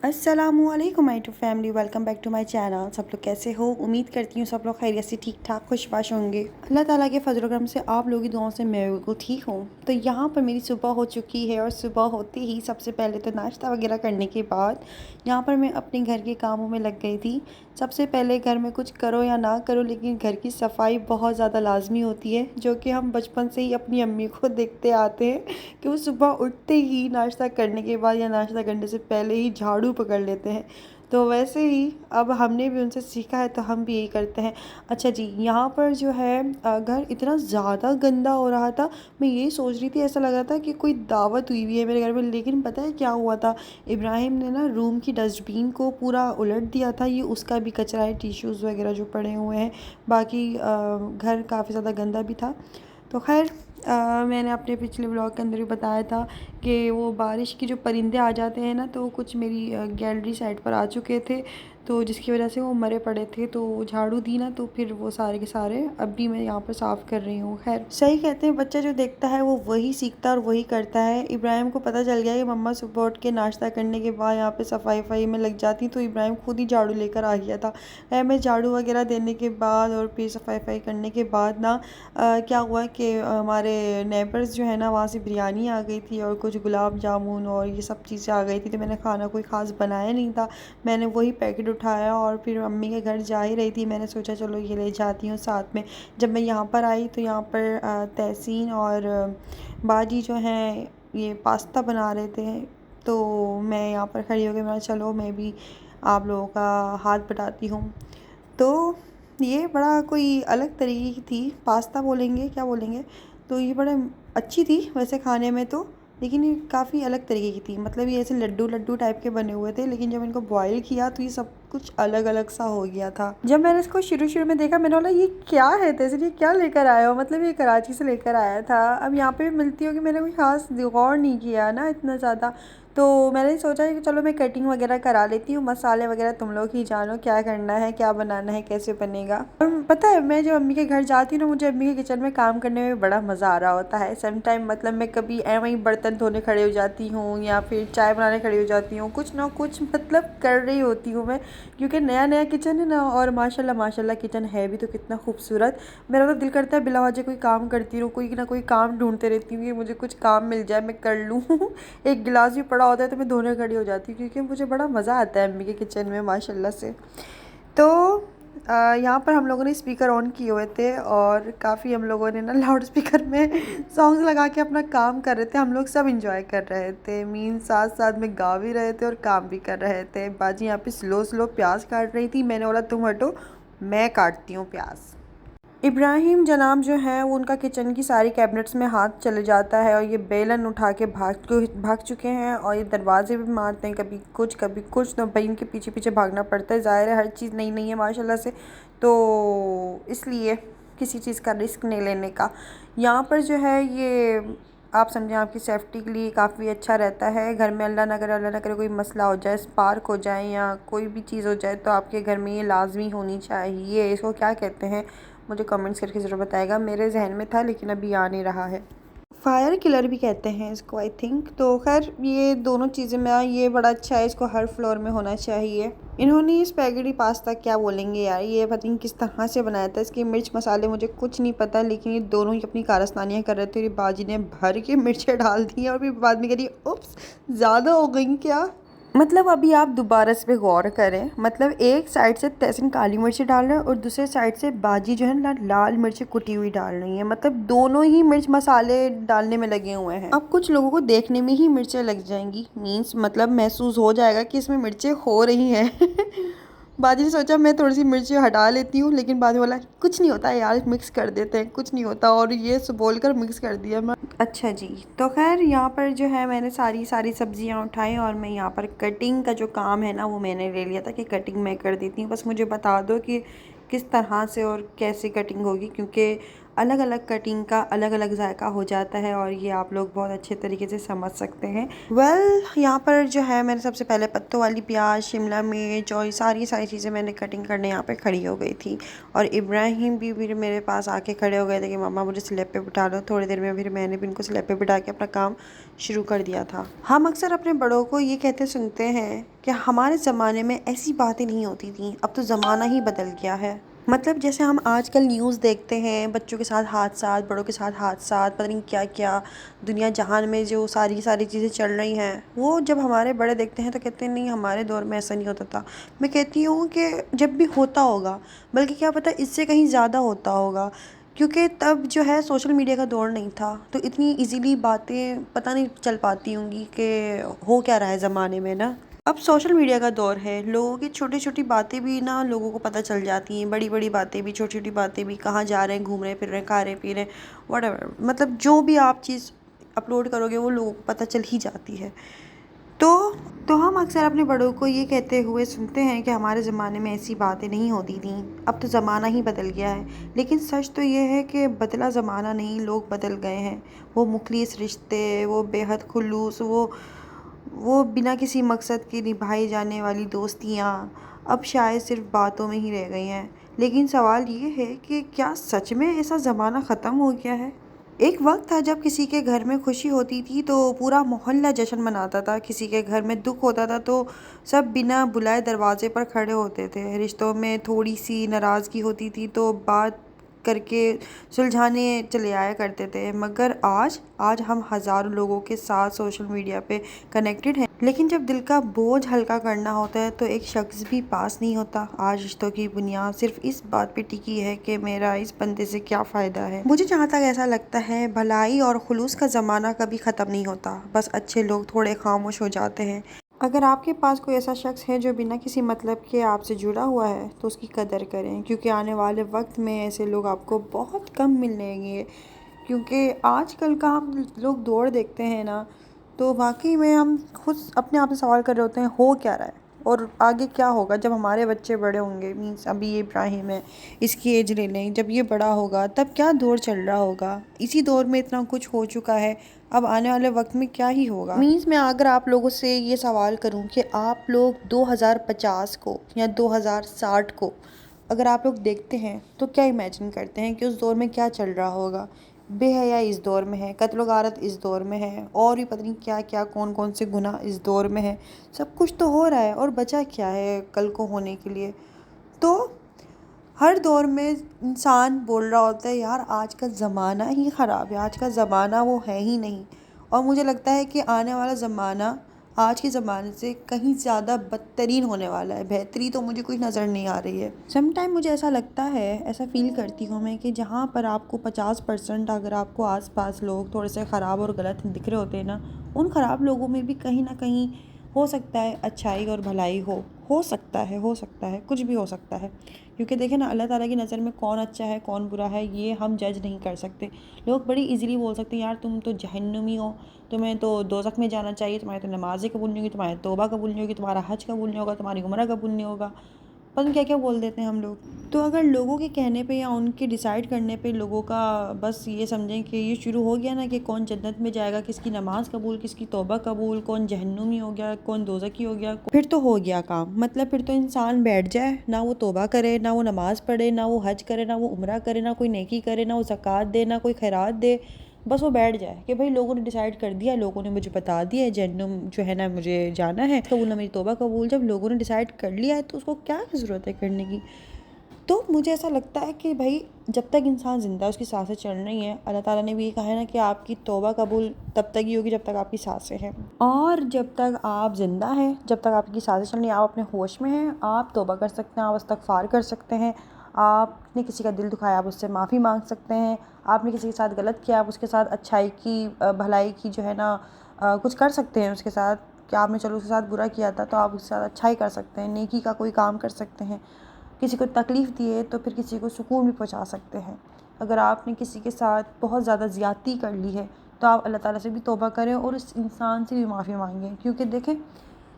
अस्सलामुअलैकुम my to family, welcome back to my channel. सब लोग कैसे हो? उम्मीद करती हूँ सब लोग खैरियत से ठीक ठाक खुशबाश होंगे। अल्लाह ताला के फजल करम से आप लोगों की दुआओं से मैं बिल्कुल ठीक हूँ। तो यहाँ पर मेरी सुबह हो चुकी है और सुबह होते ही सबसे पहले तो नाश्ता वगैरह करने के बाद यहाँ पर मैं अपने घर के कामों में लग गई थी। सबसे पहले घर में कुछ करो या ना करो, लेकिन घर की सफाई बहुत ज़्यादा लाजमी होती है, जो कि हम बचपन से ही अपनी अम्मी को देखते आते हैं कि वो सुबह उठते ही नाश्ता करने के बाद या नाश्ता करने से पहले ही झाड़ू पकड़ लेते हैं। तो वैसे ही अब हमने भी उनसे सीखा है, तो हम भी यही करते हैं। अच्छा जी, यहाँ पर जो है घर इतना ज़्यादा गंदा हो रहा था, मैं ये सोच रही थी, ऐसा लग रहा था कि कोई दावत हुई हुई है मेरे घर में। लेकिन पता है क्या हुआ था? इब्राहिम ने ना रूम की डस्टबिन को पूरा उलट दिया था। ये उसका भी कचरा है, टिश्यूज़ वगैरह जो पड़े हुए हैं। बाकी घर काफ़ी ज़्यादा गंदा भी था। तो खैर मैंने अपने पिछले व्लॉग के अंदर भी बताया था कि वो बारिश की जो परिंदे आ जाते हैं ना, तो कुछ मेरी गैलरी साइड पर आ चुके थे, तो जिसकी वजह से वो मरे पड़े थे। तो झाड़ू दी ना, तो फिर वो सारे के सारे अब भी मैं यहाँ पर साफ़ कर रही हूँ। खैर, सही कहते हैं, बच्चा जो देखता है वो वही सीखता है और वही करता है। इब्राहिम को पता चल गया कि मम्मा सुबह उठ के नाश्ता करने के बाद यहाँ पे सफाई वफाई में लग जाती, तो इब्राहिम खुद ही झाड़ू लेकर आ गया था। मैं झाड़ू वगैरह देने के बाद और फिर सफाई वफाई करने के बाद ना क्या हुआ कि हमारे नेबर्स जो है ना, वहाँ से बिरयानी आ गई थी और कुछ गुलाब जामुन और ये सब चीज़ें आ गई थी। तो मैंने खाना कोई ख़ास बनाया नहीं था, मैंने वही पैकेट उठाया और फिर अम्मी के घर जा ही रही थी, मैंने सोचा चलो ये ले जाती हूँ साथ में। जब मैं यहाँ पर आई तो यहाँ पर तहसीन और बाजी जो हैं ये पास्ता बना रहे थे। तो मैं यहाँ पर खड़ी हो गई, मैं चलो मैं भी आप लोगों का हाथ बटाती हूँ। तो ये बड़ा कोई अलग तरीके की थी, पास्ता बोलेंगे क्या बोलेंगे। तो ये बड़ा अच्छी थी वैसे खाने में तो, लेकिन ये काफ़ी अलग तरीके की थी। मतलब ये ऐसे लड्डू लड्डू टाइप के बने हुए थे, लेकिन जब इनको बॉईल किया तो ये सब कुछ अलग अलग सा हो गया था। जब मैंने इसको शुरू शुरू में देखा, मैंने बोला ये क्या है तैसे, ये क्या लेकर आया हो? मतलब ये कराची से लेकर आया था, अब यहाँ पे भी मिलती होगी। मैंने कोई ख़ास गौर नहीं किया ना इतना ज़्यादा। तो मैंने सोचा कि चलो मैं कटिंग वगैरह करा लेती हूँ, मसाले वगैरह तुम लोग ही जानो क्या करना है, क्या बनाना है, कैसे बनेगा। और पता है, मैं जब अम्मी के घर जाती हूँ ना, मुझे अम्मी के किचन में काम करने में बड़ा मज़ा आ रहा होता है। सम टाइम मतलब मैं कभी वहीं बर्तन धोने खड़े हो जाती हूँ या फिर चाय बनाने खड़ी हो जाती हूँ, कुछ ना कुछ मतलब कर रही होती हूँ मैं, क्योंकि नया नया किचन है ना। और माशाल्लाह माशाल्लाह किचन है भी तो कितना खूबसूरत। मेरा तो दिल करता है बिला वजह कोई काम करती रहूँ, कोई ना कोई काम ढूंढते रहती हूँ कि मुझे कुछ काम मिल जाए मैं कर लूँ। एक गिलास भी पड़ा होता है तो मैं धोने खड़ी हो जाती हूँ, क्योंकि मुझे बड़ा मज़ा आता है अम्मी के किचन में माशाल्लाह से। तो यहाँ पर हम लोगों ने स्पीकर ऑन किए हुए थे और काफ़ी हम लोगों ने ना लाउड स्पीकर में सॉन्ग्स लगा के अपना काम कर रहे थे। हम लोग सब इंजॉय कर रहे थे, मीन साथ साथ में गा भी रहे थे और काम भी कर रहे थे। बाजी यहाँ पे स्लो स्लो प्याज काट रही थी, मैंने बोला तुम हटो मैं काटती हूँ प्याज। इब्राहिम जनाब जो हैं वो उनका किचन की सारी कैबिनेट्स में हाथ चले जाता है और ये बेलन उठा के भाग चुके हैं और ये दरवाजे भी मारते हैं, कभी कुछ तो भाई इनके पीछे पीछे भागना पड़ता है। ज़ाहिर है हर चीज़ नई नई है माशाल्लाह से, तो इसलिए किसी चीज़ का रिस्क नहीं लेने का। यहाँ पर जो है ये आप समझें आपकी सेफ्टी के लिए काफ़ी अच्छा रहता है। घर में अल्लाह ना करे कोई मसला हो जाए, स्पार्क हो जाए या कोई भी चीज़ हो जाए, तो आपके घर में ये लाजमी होनी चाहिए। इसको क्या कहते हैं मुझे कमेंट्स करके ज़रूर बताएगा, मेरे जहन में था लेकिन अभी आ नहीं रहा है। फायर किलर भी कहते हैं इसको आई थिंक। तो खैर ये दोनों चीज़ें में ये बड़ा अच्छा है, इसको हर फ्लोर में होना चाहिए। इन्होंने ये स्पैगेटी पास्ता क्या बोलेंगे यार, ये पता नहीं किस तरह से बनाया था। इसके मिर्च मसाले मुझे कुछ नहीं पता, लेकिन ये दोनों ही अपनी कारस्तानियाँ कर रहे थे। ये बाजी ने भर के मिर्चें डाल दी और फिर बाद में कह रही उप्स ज़्यादा हो गई क्या। मतलब अभी आप दोबारा इस पे गौर करें, मतलब एक साइड से तहसीन काली मिर्ची डाल रहे हैं और दूसरे साइड से बाजी जो है ना लाल मिर्ची कुटी हुई डाल रही है। मतलब दोनों ही मिर्च मसाले डालने में लगे हुए हैं। अब कुछ लोगों को देखने में ही मिर्चें लग जाएंगी, मीन्स मतलब महसूस हो जाएगा कि इसमें मिर्चें हो रही हैं। बाजी ने सोचा मैं थोड़ी सी मिर्ची हटा लेती हूँ, लेकिन बाद में बोला कुछ नहीं होता यार मिक्स कर देते हैं, कुछ नहीं होता, और ये बोल कर मिक्स कर दिया मैं। अच्छा जी, तो खैर यहाँ पर जो है मैंने सारी सब्जियाँ उठाई और मैं यहाँ पर कटिंग का जो काम है ना वो मैंने ले लिया था कि कटिंग मैं कर देती हूँ। बस मुझे बता दो कि किस तरह से और कैसे कटिंग होगी, क्योंकि अलग अलग कटिंग का अलग अलग जायका हो जाता है और ये आप लोग बहुत अच्छे तरीके से समझ सकते हैं। यहाँ पर जो है मैंने सबसे पहले पत्तों वाली प्याज, शिमला मिर्च और सारी चीज़ें मैंने कटिंग करने यहाँ पे खड़ी हो गई थी और इब्राहिम भी फिर मेरे पास आके खड़े हो गए थे कि मम्मा मुझे स्लैब पे बिठा लो। थोड़ी देर में फिर मैंने भी इनको स्लैब पे बिठा के अपना काम शुरू कर दिया था। हम अक्सर अपने बड़ों को ये कहते सुनते हैं कि हमारे ज़माने में ऐसी बातें नहीं होती थी, अब तो ज़माना ही बदल गया है। मतलब जैसे हम आजकल न्यूज़ देखते हैं, बच्चों के साथ हादसा, बड़ों के साथ हादसा, पता नहीं क्या क्या दुनिया जहान में जो सारी चीज़ें चल रही हैं, वो जब हमारे बड़े देखते हैं तो कहते हैं नहीं हमारे दौर में ऐसा नहीं होता था। मैं कहती हूँ कि जब भी होता होगा, बल्कि क्या पता इससे कहीं ज़्यादा होता होगा, क्योंकि तब जो है सोशल मीडिया का दौर नहीं था, तो इतनी इजीली बातें पता नहीं चल पाती होंगी कि हो क्या रहा है ज़माने में ना। अब सोशल मीडिया का दौर है, लोगों की छोटी छोटी बातें भी ना लोगों को पता चल जाती हैं, बड़ी बड़ी बातें भी, छोटी छोटी बातें भी, कहाँ जा रहे हैं, घूम रहे फिर रहे, खा रहे पी रहे, वट मतलब जो भी आप चीज़ अपलोड करोगे वो लोगों को पता चल ही जाती है। तो हम अक्सर अपने बड़ों को ये कहते हुए सुनते हैं कि हमारे ज़माने में ऐसी बातें नहीं होती थी, अब तो ज़माना ही बदल गया है। लेकिन सच तो ये है कि बदला ज़माना नहीं, लोग बदल गए हैं। वो मुखलिस रिश्ते, वो बेहद खुलूस, वो बिना किसी मकसद के निभाई जाने वाली दोस्तियाँ अब शायद सिर्फ बातों में ही रह गई हैं। लेकिन सवाल ये है कि क्या सच में ऐसा ज़माना ख़त्म हो गया है? एक वक्त था जब किसी के घर में खुशी होती थी तो पूरा मोहल्ला जश्न मनाता था, किसी के घर में दुख होता था तो सब बिना बुलाए दरवाजे पर खड़े होते थे। रिश्तों में थोड़ी सी नाराज़गी होती थी तो बात करके सुलझाने चले आया करते थे। मगर आज हम हज़ारों लोगों के साथ सोशल मीडिया पे कनेक्टेड हैं, लेकिन जब दिल का बोझ हल्का करना होता है तो एक शख्स भी पास नहीं होता। आज रिश्तों की बुनियाद सिर्फ इस बात पे टिकी है कि मेरा इस बंदे से क्या फ़ायदा है। मुझे जहाँ तक ऐसा लगता है, भलाई और खुलूस का ज़माना कभी ख़त्म नहीं होता, बस अच्छे लोग थोड़े खामोश हो जाते हैं। अगर आपके पास कोई ऐसा शख्स है जो बिना किसी मतलब के आपसे जुड़ा हुआ है तो उसकी कदर करें, क्योंकि आने वाले वक्त में ऐसे लोग आपको बहुत कम मिलेंगे। क्योंकि आजकल का हम लोग दौर देखते हैं ना, तो वाकई में हम खुद अपने आप से सवाल कर रहे होते हैं हो क्या रहा है और आगे क्या होगा जब हमारे बच्चे बड़े होंगे। मीन्स अभी ये इब्राहिम है, इसकी एज ले लें, जब ये बड़ा होगा तब क्या दौर चल रहा होगा। इसी दौर में इतना कुछ हो चुका है, अब आने वाले वक्त में क्या ही होगा। मीन्स मैं अगर आप लोगों से ये सवाल करूं कि आप लोग 2050 को या 2060 को अगर आप लोग देखते हैं तो क्या इमेजिन करते हैं कि उस दौर में क्या चल रहा होगा। बेहया इस दौर में है, कत्ल गारत इस दौर में है, और भी पता नहीं क्या क्या कौन कौन से गुनाह इस दौर में है। सब कुछ तो हो रहा है और बचा क्या है कल को होने के लिए। तो हर दौर में इंसान बोल रहा होता है यार आज का ज़माना ही ख़राब है, आज का ज़माना वो है ही नहीं। और मुझे लगता है कि आने वाला ज़माना आज के ज़माने से कहीं ज़्यादा बदतरीन होने वाला है, बेहतरी तो मुझे कोई नज़र नहीं आ रही है। समटाइम मुझे ऐसा लगता है, ऐसा फ़ील करती हूँ मैं कि जहाँ पर आपको 50% अगर आपको आसपास लोग थोड़े से ख़राब और गलत दिख रहे होते हैं ना, उन ख़राब लोगों में भी कहीं ना कहीं हो सकता है अच्छाई और भलाई हो सकता है कुछ भी हो सकता है। क्योंकि देखें ना, अल्लाह ताला की नज़र में कौन अच्छा है कौन बुरा है ये हम जज नहीं कर सकते। लोग बड़ी इजीली बोल सकते हैं यार तुम तो जहन्नुमी हो, तुम्हें तो दोज़ख में जाना चाहिए, तुम्हारी तो नमाज़ें कबूल नहीं होगी, तुम्हारी तौबा कबूल नहीं होगी, तुम्हारा हज कबूल नहीं होगा, तुम्हारी उम्रा कबूल नहीं होगा, पता नहीं क्या क्या बोल देते हैं हम लोग। तो अगर लोगों के कहने पे या उनके डिसाइड करने पे लोगों का बस ये समझें कि ये शुरू हो गया ना कि कौन जन्नत में जाएगा, किसकी नमाज़ कबूल, किसकी तौबा कबूल, कौन जहन्नुमी हो गया, कौन दोज़खी हो गया, फिर तो हो गया काम। मतलब फिर तो इंसान बैठ जाए, ना वो तौबा करे, ना वो नमाज़ पढ़े, ना वो हज करे, ना वो उम्रा करे, ना कोई नेकी करे, ना वो ज़कात दे, ना कोई खैरात दे, बस वो बैठ जाए कि भाई लोगों ने डिसाइड कर दिया, लोगों ने मुझे बता दिया है जहन्नुम जो है ना मुझे जाना है, कबूल ना मेरी तौबा कबूल। जब लोगों ने डिसाइड कर लिया है तो उसको क्या ज़रूरत है करने की। तो मुझे ऐसा लगता है कि भाई जब तक इंसान ज़िंदा है उसकी सांसें चल रही हैं, अल्लाह ताला ने भी ये कहा है ना कि आपकी तौबा कबूल तब तक ही होगी जब तक आपकी सांसें हैं। और जब तक आप ज़िंदा हैं, जब तक आपकी सांसें चल रही हैं, आप अपने होश में हैं, आप तौबा कर सकते हैं, आप इस्तग़फ़ार कर सकते हैं, आपने किसी का दिल दुखाया आप उससे माफ़ी मांग सकते हैं, आपने किसी के साथ गलत किया आप उसके साथ अच्छाई की भलाई की जो है ना कुछ कर सकते हैं उसके साथ। कि आपने चलो उसके साथ बुरा किया था तो आप उसके साथ अच्छाई कर सकते हैं, नेकी का कोई काम कर सकते हैं। किसी को तकलीफ़ दी है तो फिर किसी को सुकून भी पहुंचा सकते हैं। अगर आपने किसी के साथ बहुत ज़्यादा ज़्यादती कर ली है तो आप अल्लाह ताला से भी तौबा करें और उस इंसान से भी माफ़ी मांगें। क्योंकि देखें,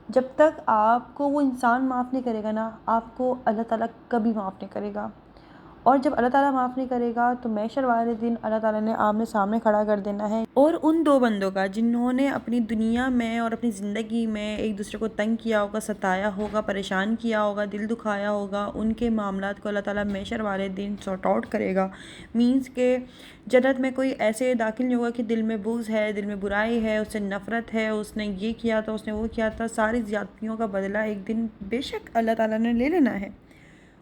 जब तक आपको वो इंसान माफ़ नहीं करेगा ना, आपको अल्लाह ताला कभी माफ़ नहीं करेगा। और जब अल्लाह ताला माफ़ नहीं करेगा तो महशर वाले दिन अल्लाह ताला ने आमने सामने खड़ा कर देना है। और उन दो बंदों का जिन्होंने अपनी दुनिया में और अपनी ज़िंदगी में एक दूसरे को तंग किया होगा, सताया होगा, परेशान किया होगा, दिल दुखाया होगा, उनके मामलात को अल्लाह ताला महशर वाले दिन सॉर्ट आउट करेगा। मीन्स के जन्नत में कोई ऐसे दाखिल नहीं होगा कि दिल में बुग़्ज़ है, दिल में बुराई है, उससे नफ़रत है, उसने ये किया था, उसने वो किया था। सारी ज़्यादतियों का बदला एक दिन बेशक अल्लाह ताला ने ले लेना है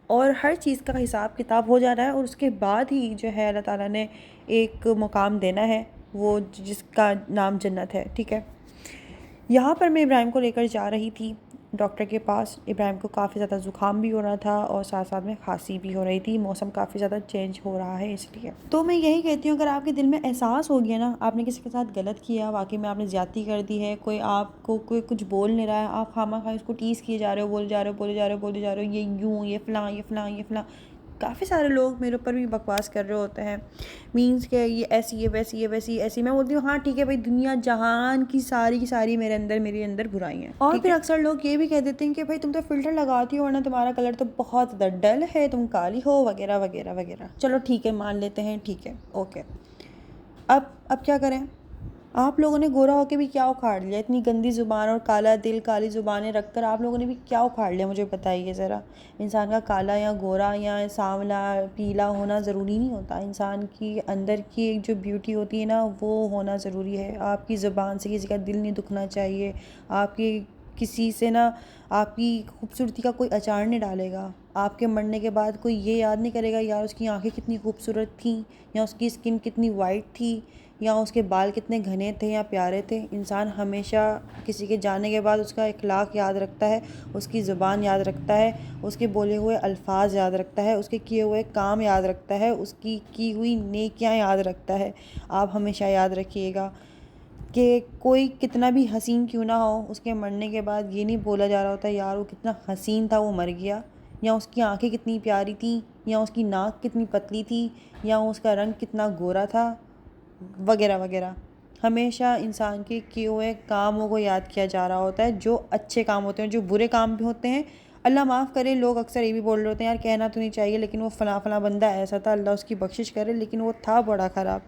और हर चीज़ का हिसाब किताब हो जाना है। और उसके बाद ही जो है अल्लाह ताला ने एक मुकाम देना है, वो जिसका नाम जन्नत है। ठीक है, यहाँ पर मैं इब्राहिम को लेकर जा रही थी डॉक्टर के पास। इब्राहिम को काफ़ी ज़्यादा ज़ुकाम भी हो रहा था और साथ साथ में खांसी भी हो रही थी। मौसम काफ़ी ज़्यादा चेंज हो रहा है इसलिए। तो मैं यही कहती हूँ, अगर आपके दिल में एहसास हो गया ना आपने किसी के साथ गलत किया, वाकई में आपने ज़्यादती कर दी है, कोई आपको कोई कुछ बोल नहीं रहा है, आप खामा-खा उसको टीज़ किए जा रहे हो, बोले जा रहे हो, बोले जा रहे हो, बोले जा रहे हो, ये यूँ, ये फ़लाँ, ये फ़लाँ, ये फ़लाँ। काफ़ी सारे लोग मेरे ऊपर भी बकवास कर रहे होते हैं, मीन्स के ये ऐसी है, वैसी है, वैसी ऐसी। मैं बोलती हूँ हाँ ठीक है भाई, दुनिया जहान की सारी मेरे अंदर बुराई हैं। और फिर अक्सर लोग ये भी कह देते हैं कि भाई तुम तो फ़िल्टर लगाती हो, वरना तुम्हारा कलर तो बहुत ज़्यादा डल है, तुम काली हो, वगैरह वगैरह वगैरह। चलो ठीक है, मान लेते हैं, ठीक है, ओके। अब क्या करें? आप लोगों ने गोरा होके भी क्या उखाड़ लिया? इतनी गंदी ज़ुबान और काला दिल, काली ज़ुबानें रखकर आप लोगों ने भी क्या उखाड़ लिया, मुझे बताइए ज़रा। इंसान का काला या गोरा या सांवला पीला होना ज़रूरी नहीं होता। इंसान की अंदर की एक जो ब्यूटी होती है ना, वो होना ज़रूरी है। आपकी ज़ुबान से किसी का दिल नहीं दुखना चाहिए। आपकी किसी से ना आपकी खूबसूरती का कोई अचार नहीं डालेगा। आपके मरने के बाद कोई ये याद नहीं करेगा यार उसकी आँखें कितनी खूबसूरत थीं, या उसकी स्किन कितनी वाइट थी, या उसके बाल कितने घने थे या प्यारे थे। इंसान हमेशा किसी के जाने के बाद उसका इखलाक याद रखता है, उसकी ज़ुबान याद रखता है, उसके बोले हुए अल्फाज याद रखता है, उसके किए हुए काम याद रखता है, उसकी की हुई नेकियां याद रखता है। आप हमेशा याद रखिएगा कि कोई कितना भी हसीन क्यों ना हो, उसके मरने के बाद ये नहीं बोला जा रहा होता यार वो कितना हसीन था, वो मर गया, या उसकी आंखें कितनी प्यारी थी, या उसकी नाक कितनी पतली थी, या उसका रंग कितना गोरा था, वगैरह वगैरह। हमेशा इंसान के किए हुए कामों को याद किया जा रहा होता है, जो अच्छे काम होते हैं, जो बुरे काम भी होते हैं। अल्लाह माफ़ करे, लोग अक्सर ये भी बोल रहे होते हैं यार कहना तो नहीं चाहिए, लेकिन वो फ़लाँ फ़लाँ बंदा ऐसा था, अल्लाह उसकी बख्शिश करे, लेकिन वो था बड़ा ख़राब।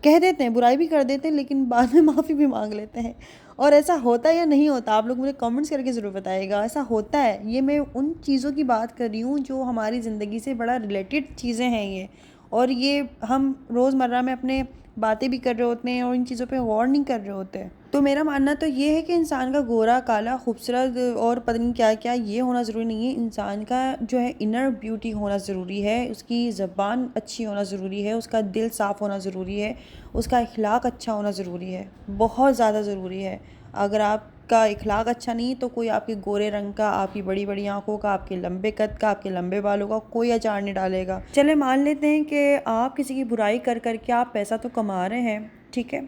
कह देते हैं, बुराई भी कर देते हैं, लेकिन बाद में माफ़ी भी मांग लेते हैं। और ऐसा होता है या नहीं होता, आप लोग मुझे कमेंट्स करके ज़रूर बताइएगा। ऐसा होता है, ये मैं उन चीज़ों की बात कर रही हूँ जो हमारी ज़िंदगी से बड़ा रिलेटेड चीज़ें हैं ये, और ये हम रोज़मर्रा में अपने बातें भी कर रहे होते हैं और इन चीज़ों पे गौर नहीं कर रहे होते हैं। तो मेरा मानना तो ये है कि इंसान का गोरा, काला, खूबसूरत और पता नहीं क्या-क्या ये होना ज़रूरी नहीं है। इंसान का जो है इनर ब्यूटी होना ज़रूरी है, उसकी ज़बान अच्छी होना ज़रूरी है, उसका दिल साफ़ होना ज़रूरी है, उसका इखलाक अच्छा होना ज़रूरी है, बहुत ज़्यादा ज़रूरी है। अगर आपका इखलाक अच्छा नहीं तो कोई आपके गोरे रंग का, आपकी बड़ी-बड़ी आँखों का, आपके लंबे कद का, आपके लंबे बालों का कोई अचार नहीं डालेगा। चले मान लेते हैं कि आप किसी की बुराई कर कर के आप पैसा तो कमा रहे हैं, ठीक है।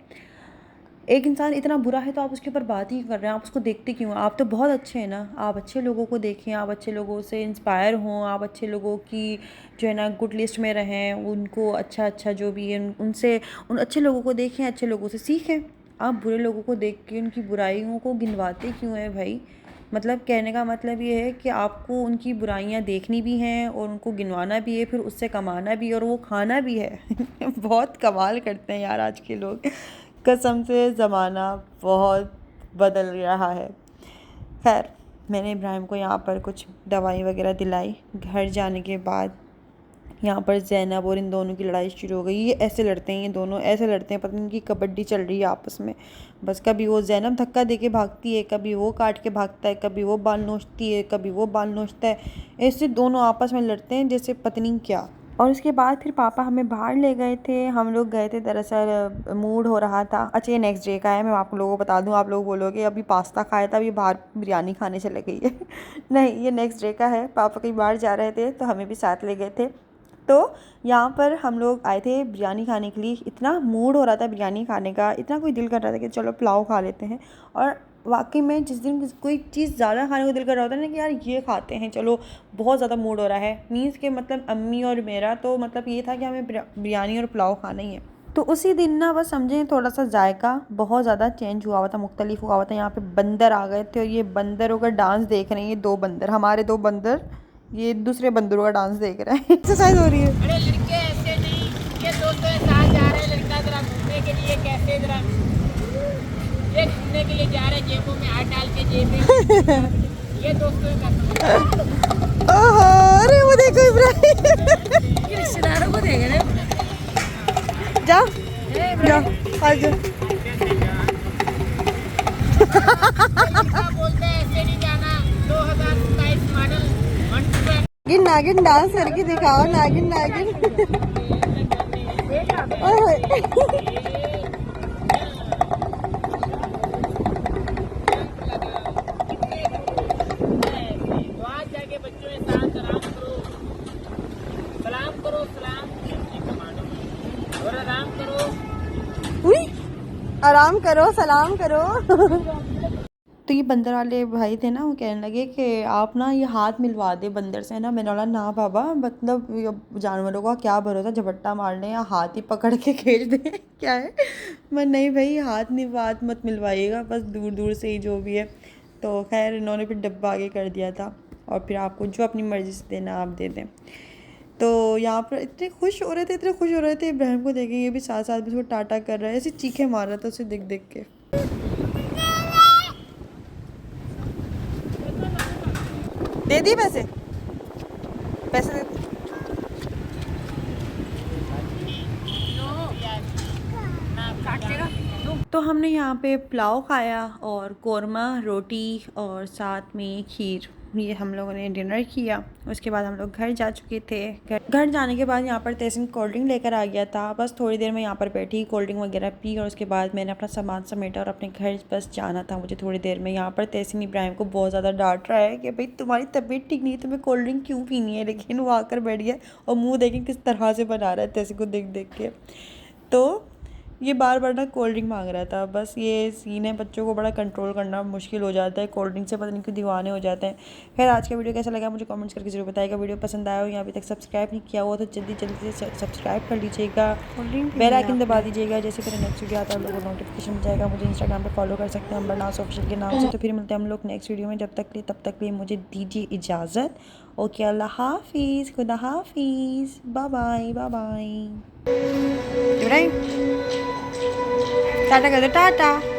एक इंसान इतना बुरा है तो आप उसके ऊपर बात ही कर रहे हैं, आप उसको देखते क्यों हैं? आप तो बहुत अच्छे हैं ना, आप अच्छे लोगों को देखें, आप अच्छे लोगों से इंस्पायर हों, आप अच्छे लोगों की जो है ना गुड लिस्ट में रहें, उनको अच्छा जो भी है उनसे, उन अच्छे लोगों को देखें, अच्छे लोगों से सीखें। आप बुरे लोगों को देख के उनकी बुराइयों को गिनवाते क्यों हैं भाई? मतलब कहने का मतलब ये है कि आपको उनकी बुराइयां देखनी भी हैं और उनको गिनवाना भी है, फिर उससे कमाना भी है और वो खाना भी है। बहुत कमाल करते हैं यार आज के लोग, कसम से ज़माना बहुत बदल रहा है। खैर, मैंने इब्राहिम को यहाँ पर कुछ दवाई वगैरह दिलाई। घर जाने के बाद यहाँ पर ज़ैनब और इन दोनों की लड़ाई शुरू हो गई। ये ऐसे लड़ते हैं, ये दोनों ऐसे लड़ते हैं, पता नहीं इनकी कबड्डी चल रही है आपस में। बस कभी वो ज़ैनब धक्का दे के भागती है, कभी वो काट के भागता है, कभी वो बाल नोचती है, कभी वो बाल नोचता है। ऐसे दोनों आपस में लड़ते हैं जैसे पता नहीं क्या। और उसके बाद फिर पापा हमें बाहर ले गए थे, हम लोग गए थे, दरअसल मूड हो रहा था। अच्छा, ये नेक्स्ट डे का है, मैं आप लोगों को बता दूं, आप लोग बोलोगे अभी पास्ता खाया था, अभी बाहर बिरयानी खाने चले गई है। नहीं, ये नेक्स्ट डे का है। पापा कहीं बाहर जा रहे थे तो हमें भी साथ ले गए थे। तो यहाँ पर हम लोग आए थे बिरयानी खाने के लिए। इतना मूड हो रहा था बिरयानी खाने का, इतना कोई दिल कर रहा था कि चलो पुलाव खा लेते हैं। और वाकई में जिस दिन कोई चीज़ ज़्यादा खाने को दिल कर रहा होता है ना कि यार ये खाते हैं, चलो बहुत ज़्यादा मूड हो रहा है, मीन्स के मतलब अम्मी और मेरा तो मतलब ये था कि हमें बिरयानी और पुलाव खाना ही है। तो उसी दिन ना बस समझें थोड़ा सा जायका बहुत ज़्यादा चेंज हुआ हुआ था, मुख्तलिफ हुआ हुआ था। यहाँ पे बंदर आ गए थे और ये बंदरों का डांस देख रहे हैं। ये दो बंदर, हमारे दो बंदर ये दूसरे बंदरों का डांस देख रहा है। एक्सरसाइज हो रही है। अरे लड़के ऐसे नहीं, ये दोस्तों के साथ जा रहे हैं, लड़का जरा घूमने के लिए कैसे जरा ये घूमने के लिए जा रहे हैं, जेबों में हाथ डाल के जेब में ये दोस्तों का ओहो, अरे वो देखो इब्राहिम। ये रिश्तेदारों को देख रहे हैं। जाओ जाओ आ जाओ। बोलते हैं ऐसे नहीं जाना, 2027 मॉडल 1 नागिन नागिन डांस करके दिखाओ, नागिन नागिन। ओए। वहाँ जाके बच्चों के साथ सलाम करो सलाम और आराम करो। उई, आराम करो, सलाम करो। तो ये बंदर वाले भाई थे ना, वो कहने लगे कि आप ना ये हाथ मिलवा दे बंदर से ना। मैंने बोला ना बाबा, मतलब ये जानवरों का क्या भरोसा, झपट्टा मार लें या हाथ ही पकड़ के खींच दें। क्या है, मैं नहीं भाई, हाथ मत मिलवाइएगा, बस दूर दूर से ही जो भी है। तो खैर इन्होंने फिर डब्बा आगे कर दिया था, और फिर आपको जो अपनी मर्ज़ी से देना आप दे दें। तो यहाँ पर इतने खुश हो रहे थे इब्राहिम को देखें, ये भी साथ साथ में उसको टाटा कर रहा है, ऐसे चीखे मार रहा था उसे देख देख के। दे दी पैसे, पैसे दे दी। तो हमने यहाँ पे पुलाव खाया और कोरमा रोटी और साथ में खीर, ये हम लोगों ने डिनर किया। उसके बाद हम लोग घर जा चुके थे। घर जाने के बाद यहाँ पर तहसीन कोल्ड ड्रिंक लेकर आ गया था। बस थोड़ी देर में यहाँ पर बैठी, कोल्ड ड्रिंक वगैरह पी, और उसके बाद मैंने अपना सामान समेटा और अपने घर बस जाना था मुझे थोड़ी देर में। यहाँ पर तहसीन इब्राहिम को बहुत ज़्यादा डांट रहा है कि भाई तुम्हारी तबीयत ठीक नहीं है, तुम्हें कोल्ड ड्रिंक क्यों पीनी है। लेकिन वो आकर बैठ गया और मुँह देखें किस तरह से बना रहा है तहसीन को देख देख के। तो ये बार बार ना कोल्ड ड्रिंक मांग रहा था। बस ये सीन है, बच्चों को बड़ा कंट्रोल करना मुश्किल हो जाता है, कोल्ड ड्रिंक से पता नहीं क्यों दीवाने हो जाते हैं। खैर आज का वीडियो कैसा लगा मुझे कमेंट्स करके जरूर बताइएगा। वीडियो पसंद आया हो या अभी तक सब्सक्राइब नहीं किया हो तो जल्दी जल्दी से सब्सक्राइब कर लीजिएगा, बेल आइकन दबा दीजिएगा, जैसे मेरा नेक्स्ट वीडियो आता है आप लोगों को नोटिफिकेशन मिल जाएगा। मुझे इंस्टाग्राम पर फॉलो कर सकते हैं अंबरनाज ऑफिशियल के नाम से। तो फिर मिलते हैं हम लोग नेक्स्ट वीडियो में, तब तक लिए मुझे दीजिए इजाज़त। ओके, अल्लाह हाफिज़, खुदा हाफिज़, बाय बाय बाय बाय। टाटा कर दो, टाटा।